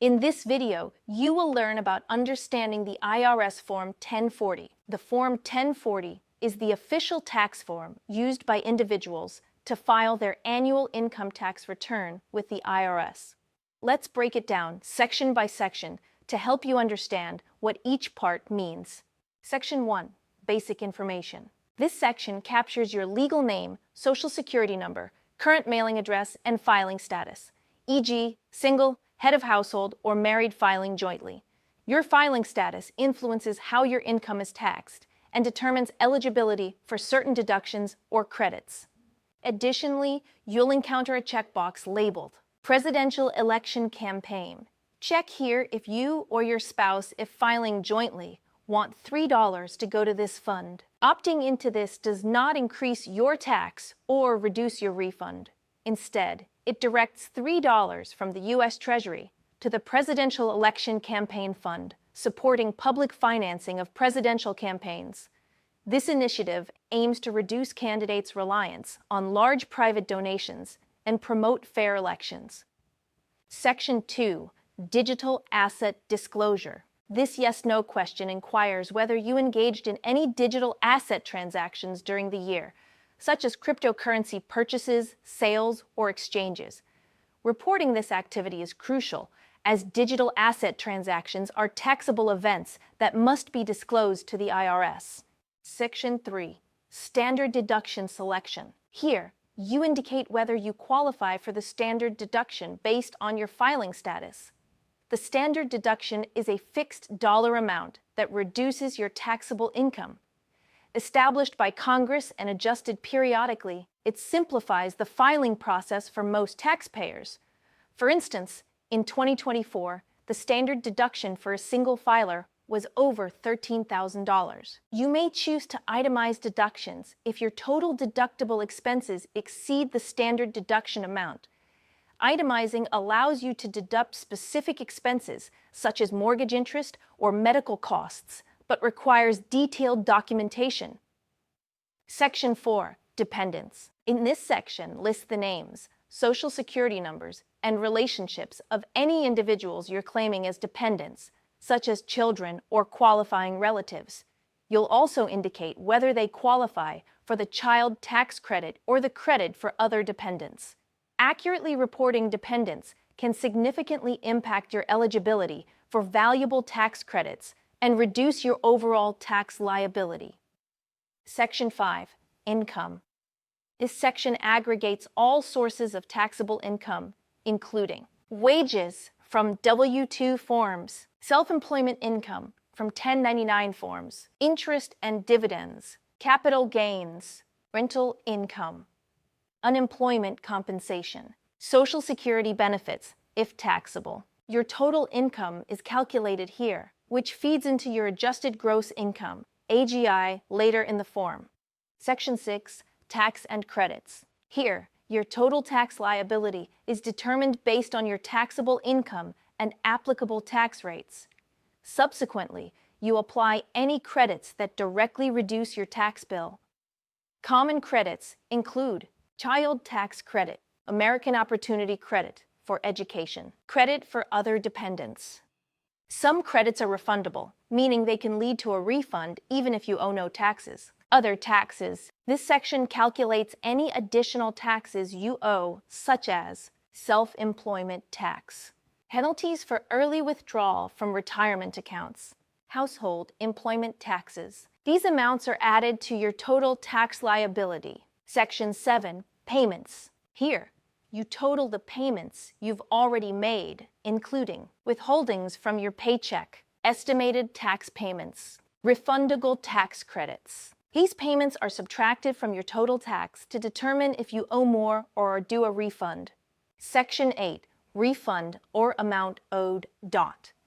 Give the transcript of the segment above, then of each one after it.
In this video, you will learn about understanding the IRS Form 1040. The Form 1040 is the official tax form used by individuals to file their annual income tax return with the IRS. Let's break it down section by section to help you understand what each part means. Section 1. Basic information. This section captures your legal name, social security number, current mailing address, and filing status, e.g., single, head of household, or married filing jointly. Your filing status influences how your income is taxed and determines eligibility for certain deductions or credits. Additionally, you'll encounter a checkbox labeled Presidential Election Campaign. Check here if you or your spouse, if filing jointly, want $3 to go to this fund. Opting into this does not increase your tax or reduce your refund. Instead, it directs $3 from the U.S. Treasury to the Presidential Election Campaign Fund, supporting public financing of presidential campaigns. This initiative aims to reduce candidates' reliance on large private donations and promote fair elections. Section 2. Digital Asset Disclosure. This yes-no question inquires whether you engaged in any digital asset transactions during the year, such as cryptocurrency purchases, sales, or exchanges. Reporting this activity is crucial, as digital asset transactions are taxable events that must be disclosed to the IRS. Section 3. Standard Deduction Selection. Here, you indicate whether you qualify for the standard deduction based on your filing status. The standard deduction is a fixed dollar amount that reduces your taxable income. Established by Congress and adjusted periodically, it simplifies the filing process for most taxpayers. For instance, in 2024, the standard deduction for a single filer was over $13,000. You may choose to itemize deductions if your total deductible expenses exceed the standard deduction amount. Itemizing allows you to deduct specific expenses, such as mortgage interest or medical costs, but requires detailed documentation. Section 4. Dependents. In this section lists the names, social security numbers, and relationships of any individuals you're claiming as dependents, such as children or qualifying relatives. You'll also indicate whether they qualify for the child tax credit or the credit for other dependents. Accurately reporting dependents can significantly impact your eligibility for valuable tax credits and reduce your overall tax liability. Section 5. Income. This section aggregates all sources of taxable income, including wages from W-2 forms, self-employment income from 1099 forms, interest and dividends, capital gains, rental income, unemployment compensation, Social Security benefits, if taxable. Your total income is calculated here, which feeds into your adjusted gross income, AGI, later in the form. Section 6. Tax and credits. Here, your total tax liability is determined based on your taxable income and applicable tax rates. Subsequently, you apply any credits that directly reduce your tax bill. Common credits include Child Tax Credit, American Opportunity Credit for education, credit for other dependents. Some credits are refundable, meaning they can lead to a refund even if you owe no taxes. Other taxes. This section calculates any additional taxes you owe, such as self-employment tax, penalties for early withdrawal from retirement accounts, household employment taxes. These amounts are added to your total tax liability. Section 7. Payments. Here, you total the payments you've already made, including withholdings from your paycheck, estimated tax payments, refundable tax credits. These payments are subtracted from your total tax to determine if you owe more or are due a refund. Section 8. Refund or amount owed.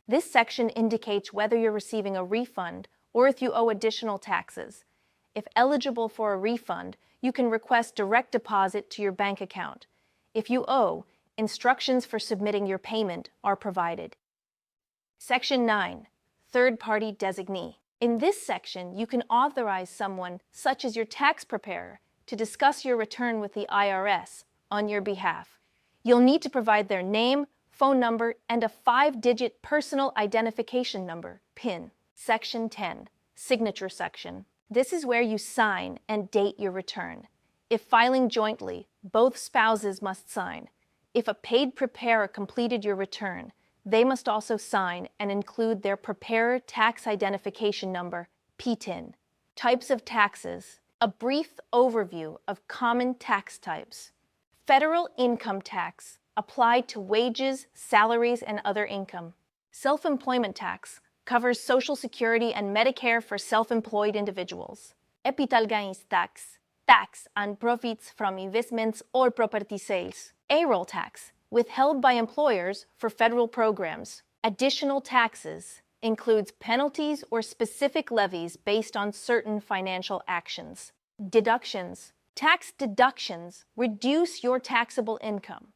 This section indicates whether you're receiving a refund or if you owe additional taxes. If eligible for a refund, you can request direct deposit to your bank account. If you owe, instructions for submitting your payment are provided. Section 9. Third-party designee. In this section, you can authorize someone, such as your tax preparer, to discuss your return with the IRS on your behalf. You'll need to provide their name, phone number, and a 5-digit personal identification number, PIN. Section 10. Signature section. This is where you sign and date your return. If filing jointly, both spouses must sign. If a paid preparer completed your return, they must also sign and include their preparer tax identification number, PTIN. Types of taxes. A brief overview of common tax types. Federal income tax, applied to wages, salaries, and other income. Self-employment tax, covers Social Security and Medicare for self-employed individuals. Capital gains tax, tax on profits from investments or property sales. Payroll tax, withheld by employers for federal programs. Additional taxes, includes penalties or specific levies based on certain financial actions. Deductions. Tax deductions reduce your taxable income.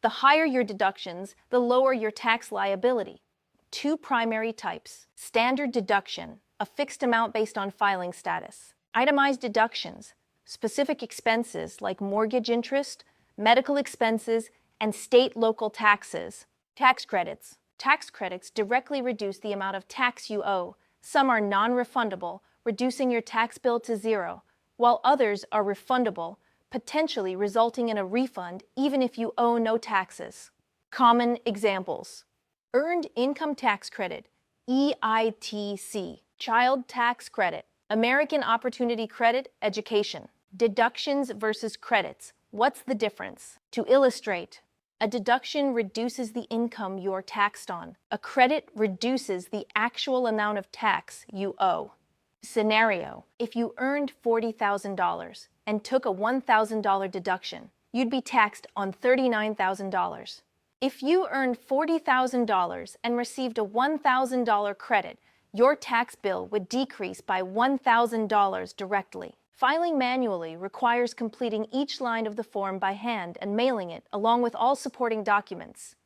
The higher your deductions, the lower your tax liability. Two primary types. Standard deduction, a fixed amount based on filing status. Itemized deductions, specific expenses like mortgage interest, medical expenses, and state-local taxes. Tax credits. Tax credits directly reduce the amount of tax you owe. Some are non-refundable, reducing your tax bill to zero, while others are refundable, potentially resulting in a refund even if you owe no taxes. Common examples. Earned Income Tax Credit, EITC. Child Tax Credit. American Opportunity Credit, Education. Deductions versus credits. What's the difference? To illustrate, a deduction reduces the income you're taxed on. A credit reduces the actual amount of tax you owe. Scenario: if you earned $40,000 and took a $1,000 deduction, you'd be taxed on $39,000. If you earned $40,000 and received a $1,000 credit, your tax bill would decrease by $1,000 directly. Filing manually requires completing each line of the form by hand and mailing it, along with all supporting documents.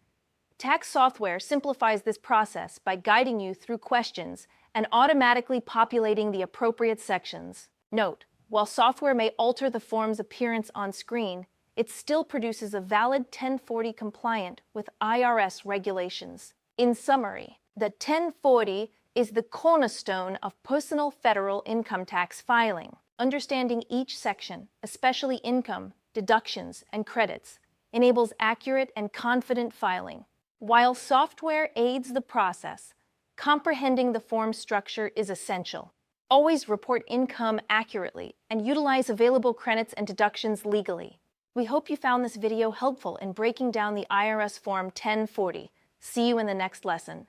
Tax software simplifies this process by guiding you through questions and automatically populating the appropriate sections. Note: while software may alter the form's appearance on screen, it still produces a valid 1040 compliant with IRS regulations. In summary, the 1040 is the cornerstone of personal federal income tax filing. Understanding each section, especially income, deductions, and credits, enables accurate and confident filing. While software aids the process, comprehending the form structure is essential. Always report income accurately and utilize available credits and deductions legally. We hope you found this video helpful in breaking down the IRS Form 1040. See you in the next lesson.